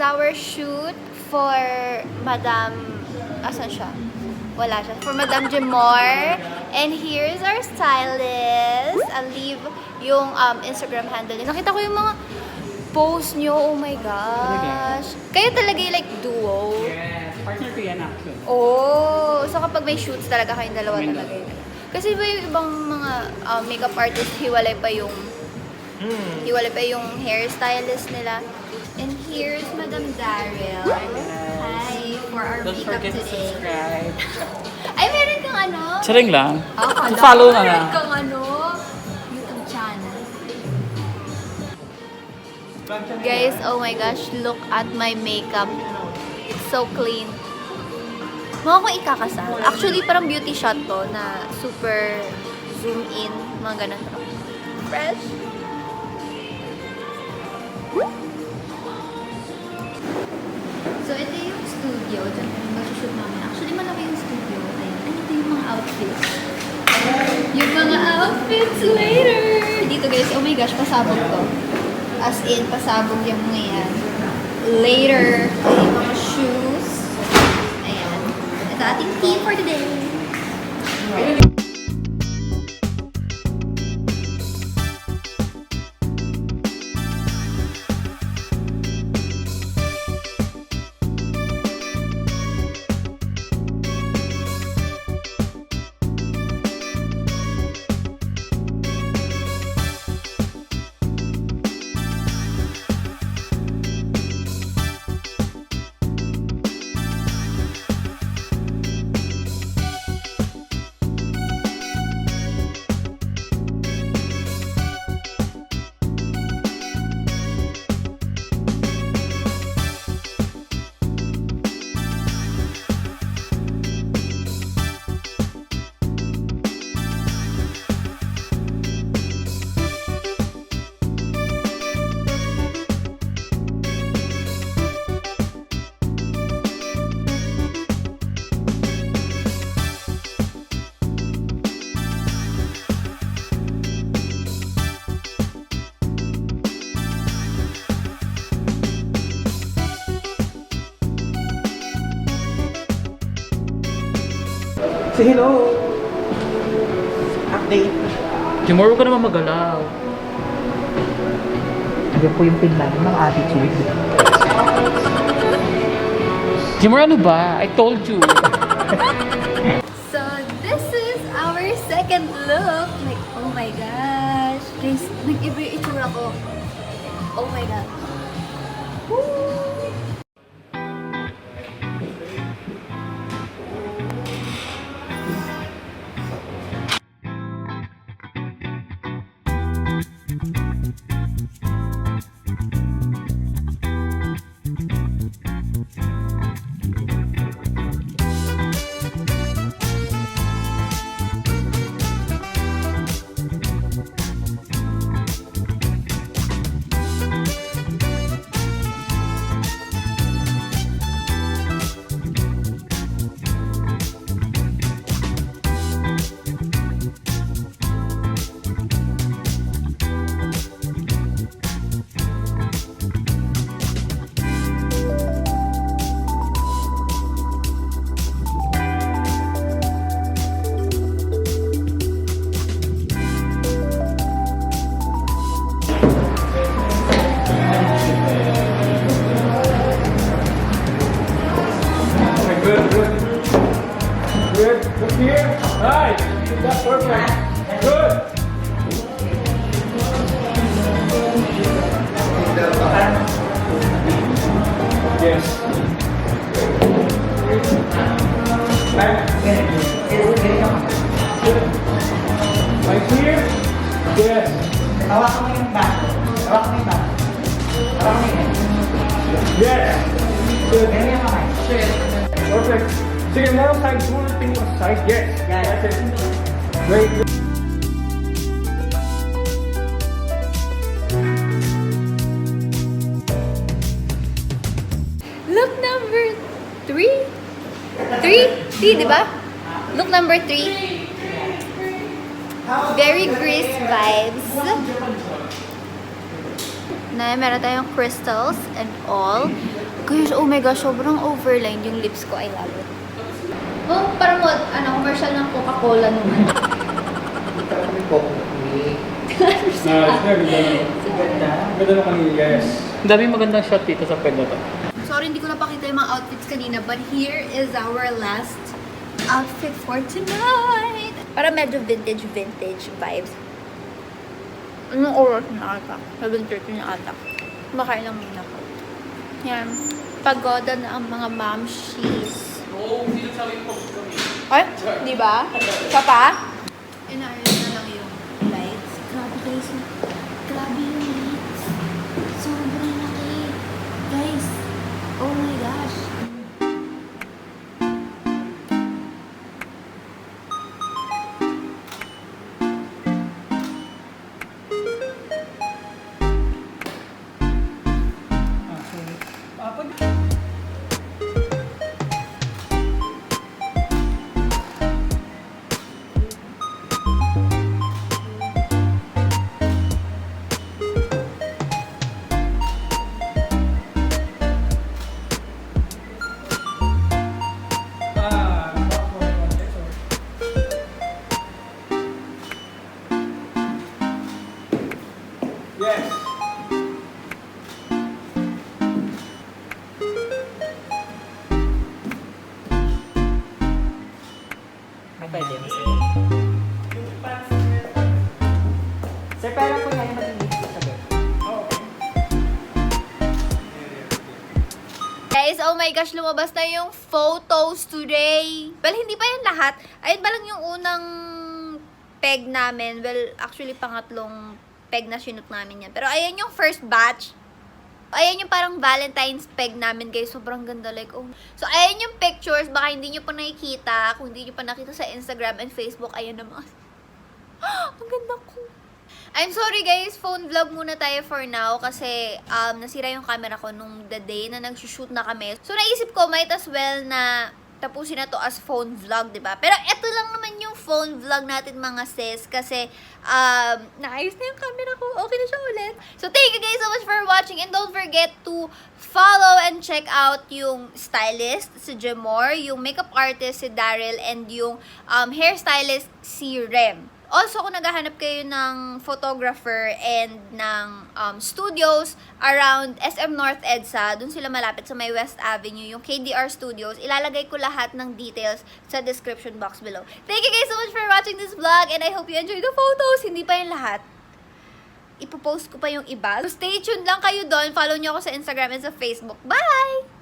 flower shoot for Madam... Asan siya? Wala siya. For Madam Jemor. And here's our stylist. I'll leave yung Instagram handle niya. Nakita ko yung mga post nyo. Oh my gosh. Kayo talaga yung like duo. Yes, partner ko yan actually. Oh, so kapag may shoots talaga kayong dalawa talaga yun. Kasi ba yung ibang mga makeup artist, hiwalay pa yung hairstylist nila. And here's Madam Daryl. Hi, for our Don't makeup forget to today. subscribe. Ay, meron kang ano? Charing lang. Follow na lang. Meron kang ano? YouTube channel. Guys, oh my gosh, look at my makeup. It's so clean. Mukha akong ikakasal. Actually, parang beauty shot to na super zoom in. Mga ganun. Fresh. So, ito yung studio. Diyan kami mag-shoot namin. Actually, malaki yung studio. Ayan. Ito yung mga outfits. Yung mga outfits later! Dito guys, oh my gosh, pasabog to. As in, pasabog yung mga yan. Later, yung mga shoes. Ayan. Ito ating team for today. Say hello! Update! Tomorrow ka naman magalaw. Ayun po yung pinlan ng attitude. Jimor, ano ba? I told you. So, this is our second look. Like, oh my gosh. Guys, nag-iba yung itsura ko. Oh my god. Woo! Good. Look here. Nice. That's perfect. Good. Yes. Right here. Yes. Hawakan mo yung back. Hawakan mo yung back. Hawakan mo yung Yes. Good. Ganyan yung kamay. Perfect. Sige, more side. More thing on side. Yes. Yeah. That's it. Great. Look number 3? 3, di ba? Look number 3. Very Grease vibes. Na meron tayong crystals and all. Guys, oh my gosh, sobrang overlined yung lips ko. I love it. Oh, parang commercial ng Coca-Cola naman. Parang may coke. Ganda na kanina, yes. Ang daming magandang shot dito sa pwede to. Sorry, hindi ko napakita yung mga outfits kanina, but here is our last outfit for tonight. Para medyo vintage vibes. Anong oras na ata? 7:30 na ata. Makain lang muna ko. Yan. Pagoda na ang mga mamshies. Oo, sinasabi ko kami. Ay, di ba? Siya pa? Inaayos na lang yung lights. Grabe guys. Grabe yung lights. Sobrang laki. Guys, oh my gosh. Yes. Pwede mo sir. Sir, pero kung kaya mag-init sa bed. Guys, oh my gosh, lumabas na yung photos today. Well, hindi pa yan lahat. Ayun pa lang yung unang peg namin. Well, actually, pangatlong peg na shoot namin yan. Pero ayan yung first batch. Ayan yung parang Valentine's peg namin, guys. Sobrang ganda. Like, oh. So, ayan yung pictures. Baka hindi nyo pa nakikita. Kung hindi nyo pa nakita sa Instagram and Facebook, ayan naman. Ang ganda ko. I'm sorry guys, phone vlog muna tayo for now kasi nasira yung camera ko nung the day na nag-shoot na kami. So naisip ko might as well na tapusin na to as phone vlog, diba? Pero eto lang naman yung phone vlog natin mga sis kasi naayos na yung camera ko. Okay na siya ulit. So thank you guys so much for watching and don't forget to follow and check out yung stylist si Jemor, yung makeup artist si Daryl, and yung hairstylist si Rem. Also, kung naghahanap kayo ng photographer and ng studios around SM North EDSA, dun sila malapit sa may West Avenue, yung KDR Studios, ilalagay ko lahat ng details sa description box below. Thank you guys so much for watching this vlog and I hope you enjoyed the photos. Hindi pa yung lahat. Ipopost ko pa yung iba. So stay tuned lang kayo doon. Follow nyo ako sa Instagram and sa Facebook. Bye!